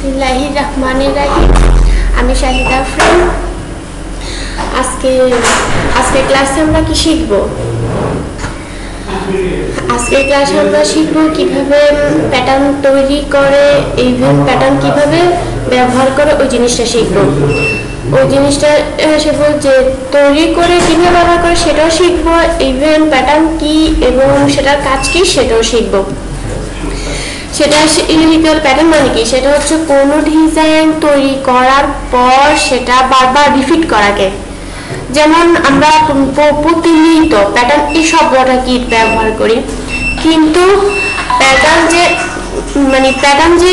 বিসমিল্লাহির রহমানির রহিম। আমি শাহিদা আফরিন। আজকে ক্লাসে আমরা কি শিখব? আজকের ক্লাসে আমরা শিখব কিভাবে প্যাটার্ন তৈরি করে, ইভেন প্যাটার্ন কিভাবে ব্যবহার করে ওই জিনিসটা শিখব। ওই জিনিসটা শিখব যে তৈরি করে কিভাবে ব্যবহার করে সেটাও শিখব, ইভেন প্যাটার্ন কি এবং সেটার কাজ কি সেটাও শিখব। সেটা ইউনিক্যাল প্যাটার্ন মানে কি? সেটা হচ্ছে কোনো ডিজাইন তৈরি করার পর সেটা বারবার রিপিট করাকে। যেমন আমরা প্রতিনিয়ত প্যাটার্ন এই শব্দটা কি ব্যবহার করি, কিন্তু প্যাটার্ন যে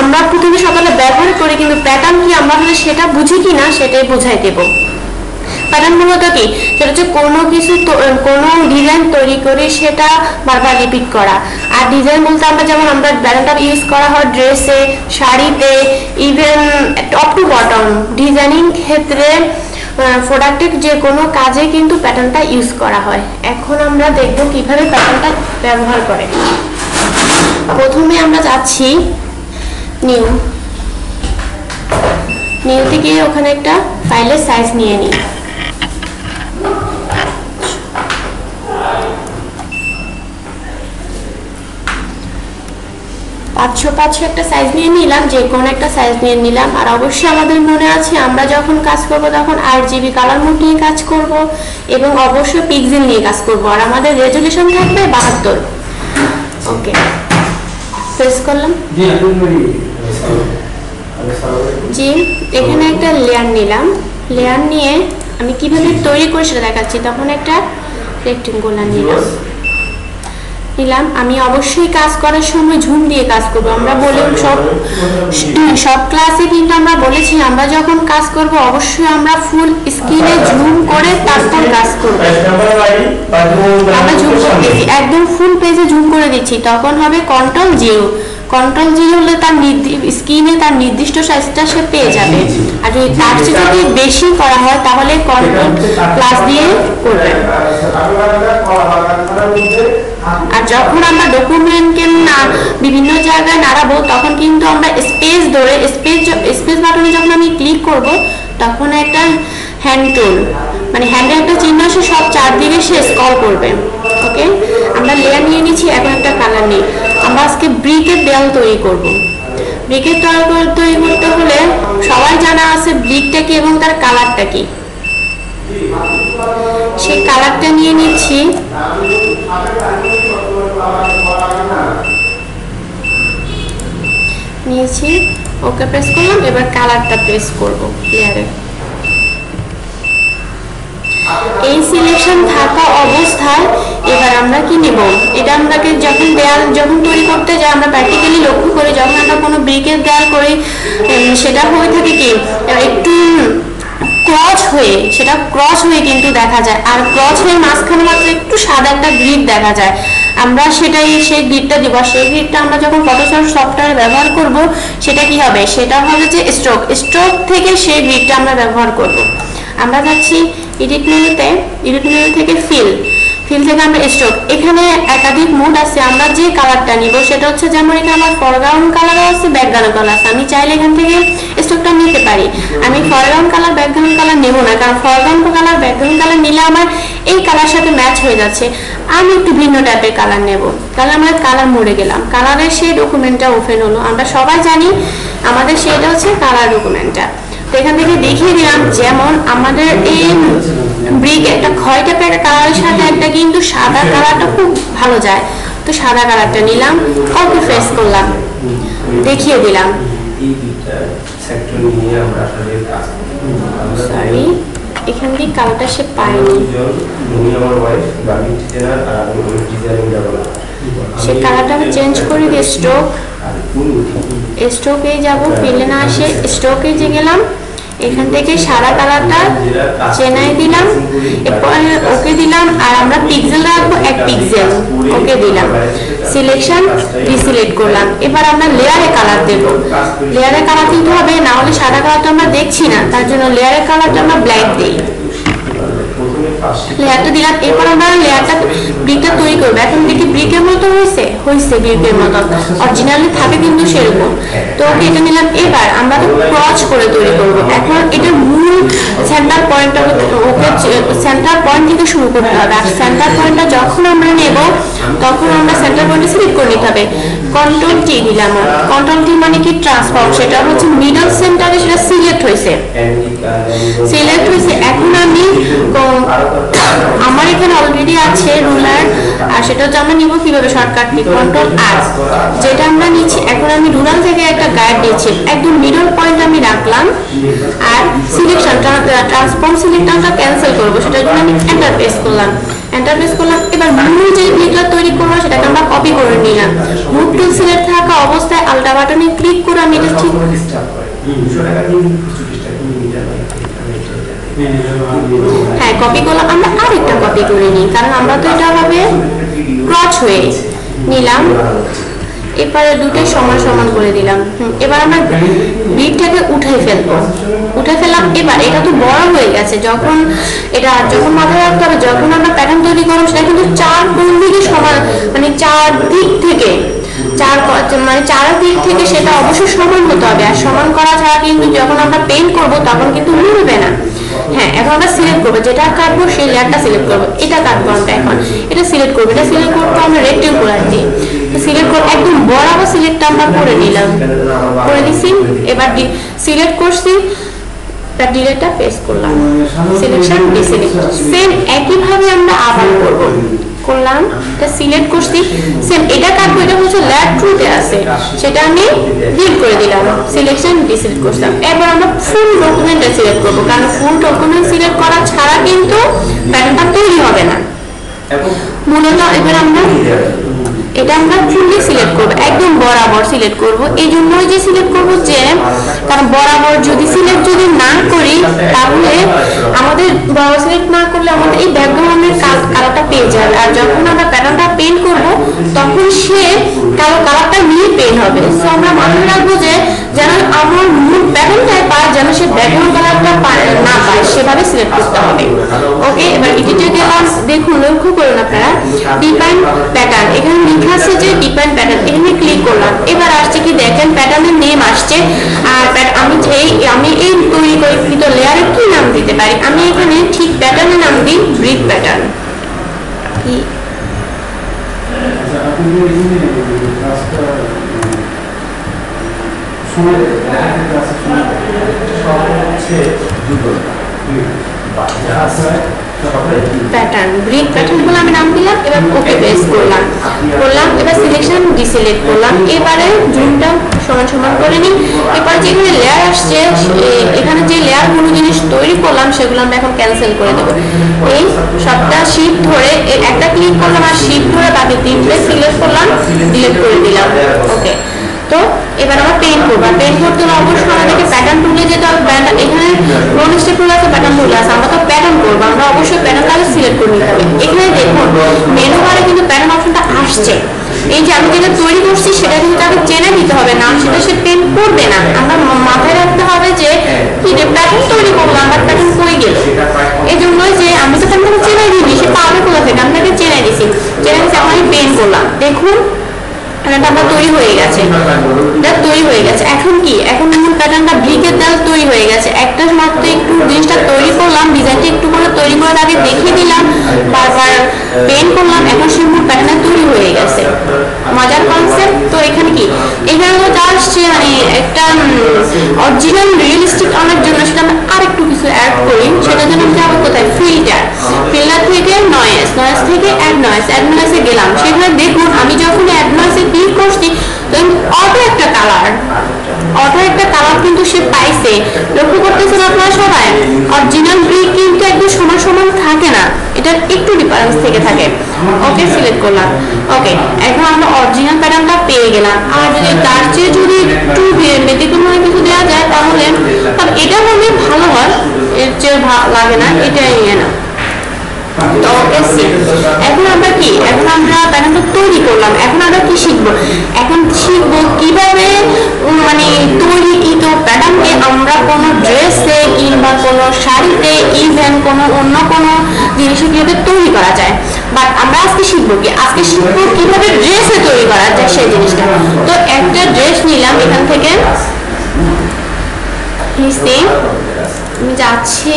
আমরা প্রতিদিন সকালে ব্যবহার করি, কিন্তু প্যাটার্ন কি আমরা সেটা বুঝি কিনা সেটাই বোঝাই দেব। প্যাটার্ন মূলত কি? সেটা হচ্ছে কোনো কিছু কোনো ডিজাইন তৈরি করে সেটা বারবার রিপিট করা। আর ডিজাইন বলতে আমরা যেমন আমরা প্যাটার্নটা ইউজ করা হয় ড্রেসে, শাড়িতে, even top to bottom designing ক্ষেত্রে, প্রোডাক্টের যে কোনো কাজে কিন্তু প্যাটার্নটা ইউজ করা হয়। এখন আমরা দেখব কিভাবে প্যাটার্নটা ব্যবহার করে। প্রথমে আমরা যাচ্ছি নিউ থেকে ওখানে একটা ফাইলের সাইজ নিয়ে নিই। 500 একটা সাইজ নিয়ে নিলাম, যে কোনো একটা সাইজ নিয়ে নিলাম। আর অবশ্যই আমাদের মনে আছে আমরা যখন কাজ করব তখন RGB কালার মোড নিয়ে কাজ করব এবং অবশ্যই পিক্সেল নিয়ে কাজ করব। আর আমাদের রেজোলিউশন থাকবে 72। ওকে, প্রেস করলাম। জি, এখানে একটা লেয়ার নিলাম। লেয়ার নিয়ে আমি কিভাবে তৈরি করে সেটা দেখাচ্ছি। তখন একটা রেক্টেঙ্গুলার নিলাম। আমি অবশ্যই কাজ করার সময় ঝুম দিয়ে কাজ করব। আমরা বলি সব ক্লাসে কিন্তু আমরা বলেছি আমরা যখন কাজ করব অবশ্যই আমরা ফুল স্ক্রিনে ঝুম করে তারপর কাজ করব। আমরা ঝুম করতেছি, একদম ফুল পেজে ঝুম করে দিচ্ছি, তখন হবে কন্ট্রোল-0। কন্ট্রোল-0 হলে তার স্ক্রিনে তার নির্দিষ্ট সাইজটা সে পেয়ে যাবে। আর যদি তার চেয়ে যদি বেশি করা হয় তাহলে কন্ট্রোল+ দিয়ে করবেন। আর যখন আমরা ডকুমেন্টকে বিভিন্ন জায়গায় নাড়াবো তখন কিন্তু আমরা স্পেস ধরে স্পেস বাটনে যখন আমি ক্লিক করব তখন একটা হ্যান্ড টুল হ্যান্ডের একটা চিহ্ন আসে, সব চারদিকে সে স্ক্রল করবে। ওকে, আমরা লেয়ার নিয়ে নিচ্ছি। এখন একটা কালার নেই। আমরা আজকে ব্রিকের দেয়াল তৈরি করব। ব্রিকের তৈরি করতে হলে সবাই জানা আছে ব্রিকটা কি এবং তার কালারটা কি। সেই কালারটা নিয়ে নিচ্ছি। নিয়েছি, ওকে প্রেস করলাম। এবার কালারটা প্রেস করব লেয়ারে। এই সিলেকশন থাকা অবস্থায় এবার আমরা কি নেব, এটা আমরাকে যখন তৈরি করতে যাই আমরা প্র্যাকটিক্যালি লক্ষ্য করি যখন আমরা কোনো ব্রিকের দেয়াল করি সেটা হয়ে থাকে কি একটু ক্রস হয়ে কিন্তু দেখা যায়। আর ক্রস হয়ে মাঝখানে মাত্র একটু সাদা একটা গ্রিড দেখা যায়। আমরা সেই গ্রিডটা দিব। সেই গ্রিডটা আমরা যখন ফটোশপ সফটওয়্যার ব্যবহার করব সেটা কি হবে, সেটা হবে যে স্ট্রোক থেকে সেই গ্রিডটা আমরা ব্যবহার করব। আমরা যাচ্ছি এডিট মেনু থেকে ফিল থেকে আমরা স্ট্রোক। এখানে একাধিক মোড আছে। আমরা যে কালারটা নিব সেটা হচ্ছে, যেমন এখানে আমার ফরগ্রাউন্ড কালার আছে, ব্যাকগ্রাউন্ড কালার আছে। আমি চাইলে এখান থেকে স্ট্রোকটা নিতে পারি। আমি ফরগ্রাউন্ড কালার ব্যাকগ্রাউন্ড কালার নেব না, কারণ ফরগ্রাউন্ড কালার ব্যাকগ্রাউন্ড কালার নিলে আমার এই কালার সাথে ম্যাচ হয়ে যাচ্ছে। আমি একটু ভিন্ন টাইপের কালার নেব। তাহলে আমরা কালার মোডে গেলাম। কালারের সেই ডকুমেন্টটা ওপেন হলো। আমরা সবাই জানি আমাদের সেটা হচ্ছে কালার ডকুমেন্টটা। তো এখান থেকে দেখিয়ে দিলাম, যেমন আমাদের এই ব্রিক একটা খয়েরি টাইপের কালারের সাথে একটা কিন্তু সাদা কালারটা খুব ভালো যায়। তো সাদা কালারটা নিলাম, ওকে প্রেস করলাম, দেখিয়ে দিলাম। সরি, এখান থেকে কালারটা সে পায়নি। সে কালারটা চেঞ্জ করে দিয়ে স্ট্রোকে যাব। ফিলে না আসে স্ট্রোকে যে গেলাম, এখান থেকে সাদা কালারটা চেনাই দিলাম, এরপর ওকে দিলাম। আর আমরা পিক্সেল রাখবো 1 পিক্সেল, ওকে দিলাম। সিলেকশন ডিসিলেক্ট করলাম। এবার আমরা লেয়ারে কালার দেব। লেয়ারে কালার দিতে হবে, না হলে সাদা কালারটা আমরা দেখছি না, তার জন্য লেয়ারের কালারটা আমরা ব্ল্যাক দিই। লেয়ারটা দিলাম। এরপর আমরা লেয়ারটা ব্রিকটা তৈরি করবো। এখন দেখি ব্রিকের মতো হয়েছে ব্রিকের মতো, অরিজিনালি থাকে কিন্তু সেরকম। তো এটা নিলাম। এবার আমরা তো ক্রচ করে তৈরি করবো। এখন এটার মূল সেন্টার পয়েন্টটা ওকে সেন্টার পয়েন্ট থেকে শুরু করতে হবে। আর সেন্টার পয়েন্টটা যখন আমরা নেব তখন আমরা সেন্টার পয়েন্টে সিলেক্ট করে নিতে হবে। কন্ট্রোল টি দিলাম। কন্ট্রোল টি মানে কি ট্রান্সফর্ম, সেটা হচ্ছে মিডল সেন্টারে সেটা সিলেক্ট হয়েছে। এখন আমি আমার এখানে অলরেডি আছে রুলার, আর সেটা হচ্ছে আমরা নিব কিভাবে, শর্টকাট কি কন্ট্রোল আর, যেটা আমরা নিচ্ছি। এখন আমি রুলার থেকে একটা গাইড নিচ্ছি, একদম মিডল পয়েন্ট আমি রাখলাম। আর সিলেকশন ট্রান্সফর্ম সিলেক্টরটা ক্যান্সেল করবো, সেটার জন্য আমি এন্টার প্রেস করলাম। এবার মূল যে ব্রিকটা তৈরি করবো সেটাকে আমরা কপি করে নিলাম। মুভ টুল সিলেক্ট থাকা অবস্থায় আলটা বাটনে ক্লিক করে আমি এটা ঠিক কপি করলাম। আমরা আরেকটা কপি করে নিই, কারণ আমরা তো এটা ভাবে ক্রচ হয়ে নিলাম। এবারে দুটোই সমান সমান করে দিলাম। এবার আমরা ব্রিকটাকে উঠে ফেললাম। এবার এটা তো বড় হয়ে গেছে, যখন মাথায় রাখতে হবে, যখন আমরা প্যাটার্ন তৈরি করবো সেটা কিন্তু চার কোণ দিকে সমান, মানে চার দিক থেকে সেটা অবশ্যই সমান হতে হবে। আর সমান করা ছাড়া কিন্তু যখন আমরা পেইন্ট করবো তখন কিন্তু মিলবে না। এখন আমরা সিলেক্ট করবো, যেটা কাটবো সেই লেয়ারটা সিলেক্ট করবো। এটা কাটবো আমরা, এখন এটা সিলেক্ট করবো আমরা রেক্টেঙ্গুলার দিয়ে সিলেক্ট করবো। একদম বরাবর সিলেক্টটা আমরা করে দিছি। এবার সিলেক্ট করছি, তার ডিলেটটা প্রেস করলাম, সিলেকশন ডিসিলেক্ট। সেম একইভাবে আমরা আবার করলাম, এটা সিলেক্ট করছি। সেম এটা কাটবো, এটা হচ্ছে লেয়ার ট্রুতে আছে, সেটা আমি ডিলিট করে দিলাম, সিলেকশন ডিসিলেক্ট করলাম। এবার আমরা ফুল ডকুমেন্টটা সিলেক্ট করবো, কারণ ফুল ডকুমেন্ট সিলেক্ট করা ছাড়া কিন্তু প্যাটার্নটা তৈরি হবে না। মূলত এবার এটা আমরা ফুললি সিলেক্ট করবো, একদম বরাবর সিলেক্ট করবো। এই জন্যই যে সিলেক্ট করবো, যে কারণ বরাবর যদি সিলেক্ট না করি তাহলে আমাদের বরাবর সিলেক্ট না করলে আমাদের এই ব্যাকগ্রাউন্ডের কালারটা পেয়ে যাবে। আর যখন আমরা প্যাটার্নটা পেইন্ট করবো তখন সে কালারটা নিয়ে পেইন্ট হবে। সো আমরা মাথায় রাখবো যে যেন আমার মূল প্যাটার্নটাই পায়, যেন সে ব্যাকগ্রাউন্ড কালারটা না পায়, সেভাবে সিলেক্ট করতে হবে। ওকে, এবার এডিটে গেলাম। দেখুন, লক্ষ্য করুন আপনারা, ডিফাইন প্যাটার্ন এখানে লেখা আছে যে ডিফাইন প্যাটার্ন, এখানে ক্লিক করলাম। এবার আসছে কি দেখেন, প্যাটার্নের নেম আসছে। আর আমি এই তৈরিকৃত লেয়ারে কি নাম দিতে পারি, আমি এখানে ঠিক প্যাটার্নের নাম দিই brick pattern. Pattern brick pattern বলে আমি নাম দিলাম। এবার ওকে প্রেস করলাম। এবার সিলেকশন ডিসিলেক্ট করলাম। এবারে জুমটা সমান করে নিই। এবার যেখানে লেয়ার আসছে, এখানে যে লেয়ারগুলো জিনিস তৈরি করলাম সেগুলো আমরা এখন ক্যান্সেল করে দেবো। এই সবটা শিফট ধরে একটা ক্লিক করলাম, আর শিফট ধরে বাকি তিনটে সিলেক্ট করলাম, ডিলিট করে দিলাম। ওকে, তো এবার আমরা পেইন্ট করবো। পেইন্ট করতে হলে অবশ্যই আমাদেরকে প্যাটার্ন টুলে যেতে হবে। এখানে রোল স্টেপ টুল আছে, প্যাটার্ন টুল আছে। আমরা তো প্যাটার্ন করবো, আমরা অবশ্যই প্যাটার্নটাকে সিলেক্ট করে নিতে হবে। এখানে দেখুন মেনু বারে কিন্তু প্যাটার্ন অপশনটা আসছে। এই যে আমি যেটা তৈরি করছি সেটা কিন্তু তাকে চেনে দিতে হবে, না সেটা সে পেইন্ট করবে না। আমরা মাথায় রাখতে হবে যে কি রে প্যাটার্ন তৈরি করলাম, আমার প্যাটার্ন কই গেল। এই জন্যই যে আমি তো প্যাটার্নটাকে চেনে দিইনি, সে পাবে কোথা থেকে, আমি তাকে চেনে দিছি। এখন আমি পেইন্ট করলাম, দেখুন প্যাটার্নটা তৈরি হয়ে গেছে। এখন কি, এখন মূল প্যাটার্নটা ব্রিকের দ্বারা তৈরি হয়ে গেছে। একটা মাত্র একটু জিনিসটা তৈরি করলাম, ডিজাইনটা একটু করে তৈরি করে তাকে দেখিয়ে দিলাম, বারবার পেইন্ট করলাম, এখন সেই মূল প্যাটার্নটা তৈরি হয়ে গেছে। মজার কনসেপ্ট। তো এখানে কি, এখানে তো আসছে মানে একটা অরিজিনাল রিয়েলিস্টিক আনার জন্য সেটা আমরা আরেকটু কিছু অ্যাড করি। সেটার জন্য যাবো কোথায়, ফিল্টার থেকে নয়েজ থেকে অ্যাড নয়েজে গেলাম। সেখানে দেখুন আমি যখন অ্যাড নয়েজে ক্লিক করছি অটো একটা কালার কিন্তু সে পাইছে। লক্ষ্য করতেছেন আপনারা সবাই, অরিজিনাল ব্রিক কিন্তু একদম সমান থাকে না, এটার একটু ডিফারেন্স থেকে থাকে। ওকে, সিলেক্ট করলাম। ওকে, এখন আমরা অরিজিনাল প্যাটার্নটা পেয়ে গেলাম। আর যদি তার চেয়ে যদি একটু ব্যতিক্রমী কিছু দেওয়া যায় তাহলে এটা হলে ভালো হয়, এর চেয়ে লাগে না, এটাই না। এখন আমরা প্যাটার্নটা তৈরি করলাম। এখন আমরা কি শিখবো, কিভাবে মানে তৈরিকৃত প্যাটার্নকে আমরা কোনো ড্রেসে কিংবা কোনো শাড়িতে, ইভেন কোনো অন্য কোনো জিনিসে কিভাবে তৈরি করা যায়। বাট আমরা আজকে শিখবো কি, আজকে শিখবো কিভাবে ড্রেসে তৈরি করা যায় সেই জিনিসটা। তো একটা ড্রেস নিলাম এখান থেকে, আমি যাচ্ছি,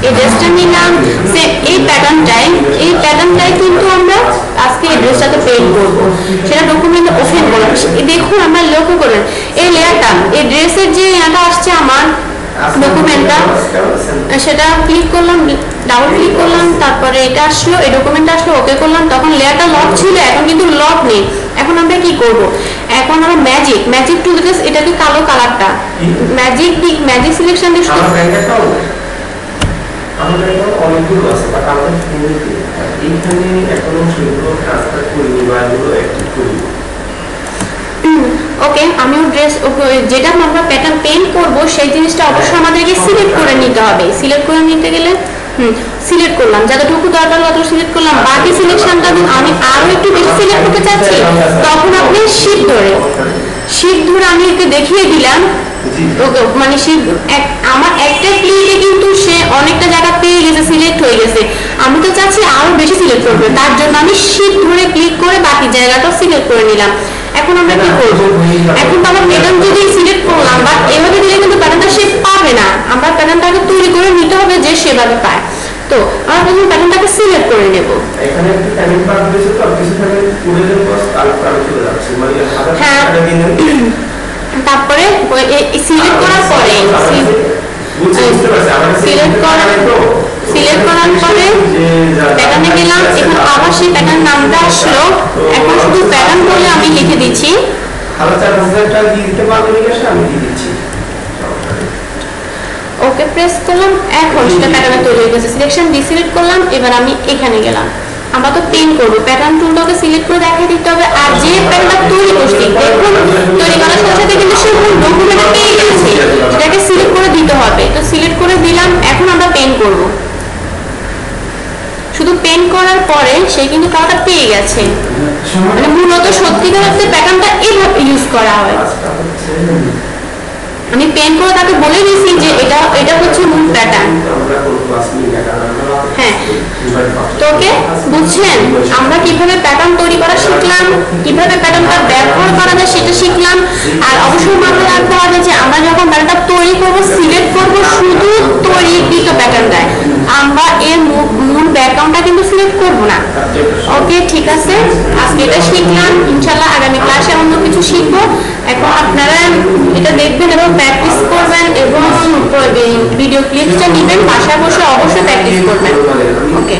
এই ড্রেসটা নিলাম, এই প্যাটার্নটাই কিন্তু আমরা আজকে এই ড্রেসটাতে পেইন্ট করবো, সেটা ডকুমেন্ট ওপেন করলাম। দেখুন আমরা লক্ষ্য করবেন এই লেয়ারটা, এই ড্রেসের যে এটা আসছে আমার ডকুমেন্টটা, সেটা ক্লিক করলাম, ডাবল ক্লিক করলাম, তারপরে এটা আসলো, এই ডকুমেন্টটা আসলো, ওকে করলাম, তখন লেয়ারটা লক ছিল, এখন কিন্তু লক নেই। এখন আমরা কি করব, এখন আমরা ম্যাজিক টুল দিয়ে এটাকে কালো কালারটা ম্যাজিক সিলেকশন দিয়ে আমাদের অনেকগুলো আছে, বাট আমাদের এইখানে এখনো সেগুলো ট্রান্সফার করিনি বা এগুলো অ্যাক্টিভ করিনি। ওকে, আমিও ড্রেস যেটা আমরা প্যাটার্ন পেইন্ট করব সেই জিনিসটা অবশ্যই আমাদেরকে সিলেক্ট করে নিতে হবে। সিলেক্ট করে নিতে গেলে সিলেক্ট করলাম, যতটুকু দরকার তত সিলেক্ট করলাম। বাকি সিলেকশনটা আমি আরো একটু বেশি সিলেক্ট করতে চাচ্ছি, তখন আপনি শিফট ধরে আমি একে দেখিয়ে দিলাম। মানে আমার একটা ক্লিকে কিন্তু সে অনেকটা জায়গা পেয়ে গেছে, সিলেক্ট হয়ে গেছে। আমি তো চাচ্ছি আরো বেশি সিলেক্ট করবে, তার জন্য আমি শিফট ধরে ক্লিক করে বাকি জায়গাটা সিলেক্ট করে নিলাম। এখন আমরা কি করব, এখন তো আমার প্যাটার্ন যদি সিলেক্ট করলাম, বাট এভাবে দিলে কিন্তু প্যাটার্নটা সে পাবে না। আমরা প্যাটার্নটাকে তৈরি করে নিতে হবে যে সেভাবে পায়। তো আমরা প্রথমে প্যাটার্নটাকে সিলেক্ট করে নেব। এখানে একটু প্যাটার্ন পার দিয়েছে, তো কিছু প্যাটার্ন পুরো যেন বাস কালো চলে যাচ্ছে, মানে হ্যাঁ, তারপরে সিলেক্ট করার পরে প্যাটার্নে গেলাম, এখন আবার সেই প্যাটার্ন নামটা আসলো। এখন শুধু প্যাটার্ন বলে আমি লিখে দিচ্ছি, ওকে প্রেস করলাম। এখন সেটা প্যাটার্নে তৈরি হয়ে গেছে, সিলেকশন ডিসিলেক্ট করলাম। এবার আমি এখানে গেলাম, আমরা তো পেইন্ট করবো, প্যাটার্ন টুলটাকে সিলেক্ট করে দেখাই দিতে হবে। আর যে প্যাটার্নটা তৈরি করছি, দেখুন তৈরি করার সাথে সাথে কিন্তু সে ডকুমেন্টে পেয়ে গেছে, সেটাকে সিলেক্ট করে দিতে হবে। তো সিলেক্ট করে দিলাম, এখন আমরা পেইন্ট করব। শুধু পেইন্ট করার পরে সে কিন্তু কালারটা পেয়ে গেছে। মানে মূলত সত্যিকার অর্থে প্যাটার্নটা এইভাবে ইউজ করা হয়। আমি পেইন্ট করে তাকে বলে দিয়েছি যে এটা হচ্ছে মূল প্যাটার্ন। হ্যাঁ, তোকে বুঝছেন আমরা কিভাবে প্যাটার্ন তৈরি করা শিখলাম, কিভাবে প্যাটার্নটা ব্যবহার করা যায় সেটা শিখলাম। আর অবশ্যই মাথায় রাখতে হবে যে আমরা যখন প্যাটার্নটা তৈরি করবো, সিলেক্ট করবো শুধু তৈরিকৃত প্যাটার্নটায়, আমরা এর মূল ব্যাকগ্রাউন্ডটা কিন্তু সিলেক্ট করবো না। ওকে, ঠিক আছে, আজকে এটা শিখলাম। ইনশাল্লাহ আগামী ক্লাসে অন্য কিছু শিখবো। এখন আপনারা এটা দেখবেন এবং প্র্যাকটিস করবেন, এবং ভিডিও ক্লিপসটা নেবেন, বাসায় বসে অবশ্যই প্র্যাকটিস করবেন। ওকে।